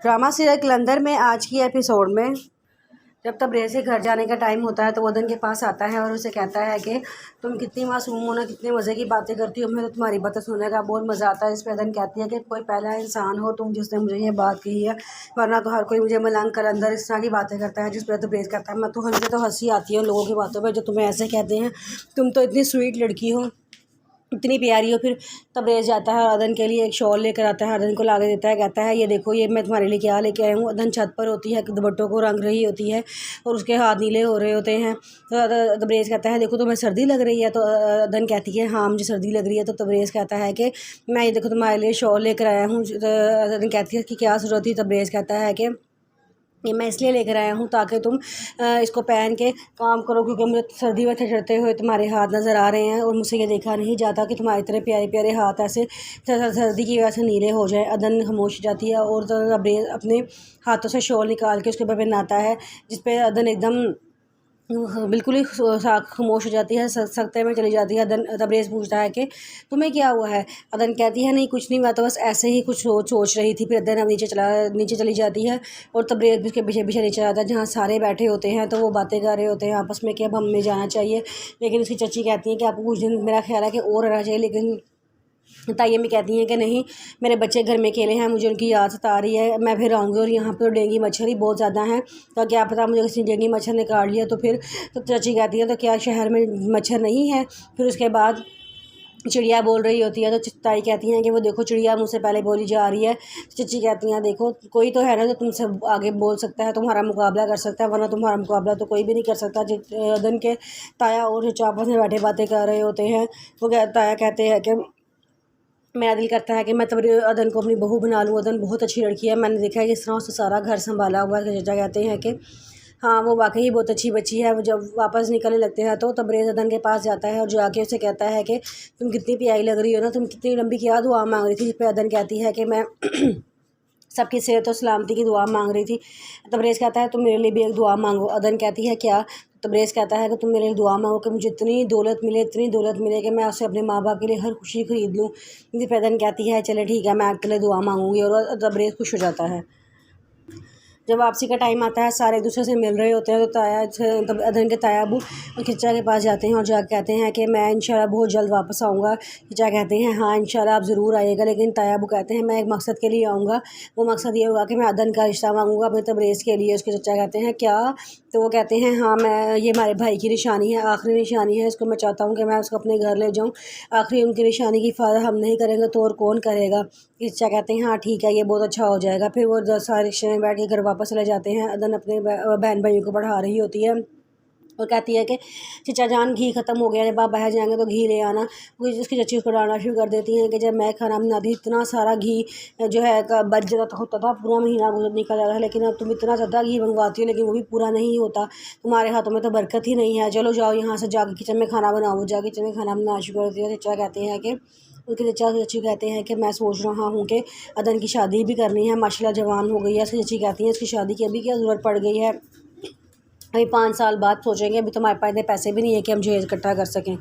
Drama serial कलंदर में आज की एपिसोड में जब तबरेज़ के घर जाने का टाइम होता है तो वदन के पास आता है और उसे कहता है कि तुम कितनी मासूम हो ना, कितने मज़े की बातें करती हो, हमें तो तुम्हारी बातें सुनने का बहुत मज़ा आता है। इस पर वदन कहती है कि कोई पहला इंसान हो तुम जिसने मुझे ये बात कही है, वरना तो हर कोई मुझे मलंग कलंदर इस तरह की बातें करता है। जिस पर तबरेज़ कहता है मुझे तो हंसी आती है लोगों की बातों पर जो तुम्हें ऐसे कहते हैं, तुम तो इतनी स्वीट लड़की हो, इतनी प्यारी हो। फिर तबरेज़ जाता है और अदन के लिए एक शॉल लेकर आता है, अदन को ला के देता है, कहता है ये देखो ये मैं तुम्हारे लिए क्या लेके आया हूँ। अदन छत पर होती है, दुपट्टों को रंग रही होती है और उसके हाथ नीले हो रहे होते हैं। तो तबरेज़ कहता है देखो तुम्हें सर्दी लग रही है। तो अदन कहती है हाँ मुझे सर्दी लग रही है। तो तबरेज़ कहता है कि मैं ये देखो तुम्हारे लिए शॉल लेकर आया हूँ। तो अदन कहती है कि क्या ज़रूरत थी। तबरेज़ कहता है कि ये मैं इसलिए लेकर आया हूँ ताकि तुम इसको पहन के काम करो, क्योंकि मुझे सर्दी में ठंडते हुए तुम्हारे हाथ नज़र आ रहे हैं और मुझसे ये देखा नहीं जाता कि तुम्हारी तरह प्यारे प्यारे हाथ ऐसे सर्दी की वजह से नीले हो जाए। अदन खामोश हो जाती है और तबरेज़ अपने हाथों से शॉल निकाल के उसके ऊपर पहनाता है, जिस पे अदन एकदम बिल्कुल ही खामोश हो जाती है, सख्ते में चली जाती है। तबरेज़ पूछता है कि तुम्हें क्या हुआ है। अदन कहती है नहीं कुछ नहीं, मैं तो बस ऐसे ही कुछ सोच रही थी। फिर अदन अब नीचे चली जाती है और तबरेज़ भी उसके पीछे पीछे नीचे आता है, जहाँ सारे बैठे होते हैं तो वो बातें कर रहे होते हैं आपस में कि अब हमें जाना चाहिए। लेकिन उसकी चची कहती है कि आपको कुछ दिन मेरा ख्याल है कि और रहना चाहिए। लेकिन तायम्मी कहती हैं कि नहीं, मेरे बच्चे घर में अकेले हैं, मुझे उनकी याद सता रही है, मैं फिर आऊँगी और यहाँ पर डेंगू मच्छर ही बहुत ज़्यादा हैं, तो क्या पता मुझे किसी डेंगू मच्छर ने काट लिया। तो फिर तो चाची कहती है तो क्या शहर में मच्छर नहीं है। फिर उसके बाद चिड़िया बोल रही होती है, तो ताई कहती हैं कि वो देखो चिड़िया मुझसे पहले बोली जा रही है। चची कहती हैं देखो कोई तो है ना जो तुमसे आगे बोल सकता है, तुम्हारा मुकाबला कर सकता है, वरना तुम्हारा मुकाबला तो कोई भी नहीं कर सकता। अदन के ताया और चचा आपस में बैठे बातें कर रहे होते हैं। वो ताया कहते हैं कि मेरा दिल करता है कि मैं तब अदन को अपनी बहू बना लूँ। अदन बहुत अच्छी लड़की है, मैंने देखा है कि इस तरह उससे सारा घर संभाला हुआ है। चचा कहते हैं कि हाँ वो वाकई बहुत अच्छी बच्ची है। वो जब वापस निकलने लगते हैं तो तबरेज़ अदन के पास जाता है और जाके उसे कहता है कि तुम कितनी प्यारी लग रही हो ना, तुम कितनी लंबी क्या दुआ मांग रही थी। जिस पर अदन कहती है कि मैं सबकी सेहत और सलामती की दुआ मांग रही थी। तबरेज़ कहता है तुम मेरे लिए भी एक दुआ मांगो। अदन कहती है क्या। तबरेज़ कहता है कि तुम मेरे लिए दुआ मांगो कि मुझे इतनी दौलत मिले कि मैं उससे अपने माँ बाप के लिए हर खुशी खरीद लूँ। जिस पर अदन कहती है चले ठीक है मैं आपके लिए दुआ मांगूंगी, और तबरेज़ खुश हो जाता है। जब वापसी का टाइम आता है सारे एक दूसरे से मिल रहे होते हैं, तो तब अदन के ताया अबू खिचा के पास जाते हैं और जा कहते हैं कि मैं इंशाल्लाह बहुत जल्द वापस आऊँगा। खिचा कहते हैं हाँ इंशाल्लाह आप ज़रूर आइएगा। लेकिन ताया अबू कहते हैं मैं एक मकसद के लिए आऊँगा, वो मकसद ये होगा कि मैं अदन का रिश्ता मांगूंगा अपने तबरेज़ के लिए। उसके चचा कहते हैं क्या। तो वो कहते हैं हाँ मैं ये हमारे भाई की निशानी है, आखिरी निशानी है, इसको मैं चाहता हूँ कि मैं उसको अपने घर ले जाऊँ। आखिरी उनकी निशानी की हिफाजत हम नहीं करेंगे तो और कौन करेगा। चचा कहते हैं हाँ ठीक है ये बहुत अच्छा हो जाएगा। फिर वो सारे रिश्ते में बैठ के घर वापस चले जाते हैं। अदन अपने बहन भाइयों को पढ़ा रही होती है और कहती है कि चचा जान घी ख़त्म हो गया, जब आप बाहर जाएंगे तो घी ले आना। उसकी चची उसको डालना शुरू कर देती हैं कि जब मैं खाना बनाती इतना सारा घी जो है बच जाता होता था, पूरा महीना निकल जाता था, लेकिन अब तुम इतना ज़्यादा घी मंगवाती हो लेकिन वो भी पूरा नहीं होता, तुम्हारे हाथों में तो बरकत ही नहीं है। चलो जाओ यहाँ से जाके किचन में खाना बनाओ। जाके किचन में खाना बनाना शुरू कर दिया। चचा कहते हैं कि उनके चचा चची कहते हैं कि मैं सोच रहा हूँ कि अदन की शादी भी करनी है, माशाल्लाह जवान हो गई है। चची कहती हैं इसकी शादी की अभी क्या ज़रूरत पड़ गई है, अभी 5 साल बाद सोचेंगे, अभी तो हमारे पास इतने पैसे भी नहीं है कि हम जहेज़ इकट्ठा कर सकें।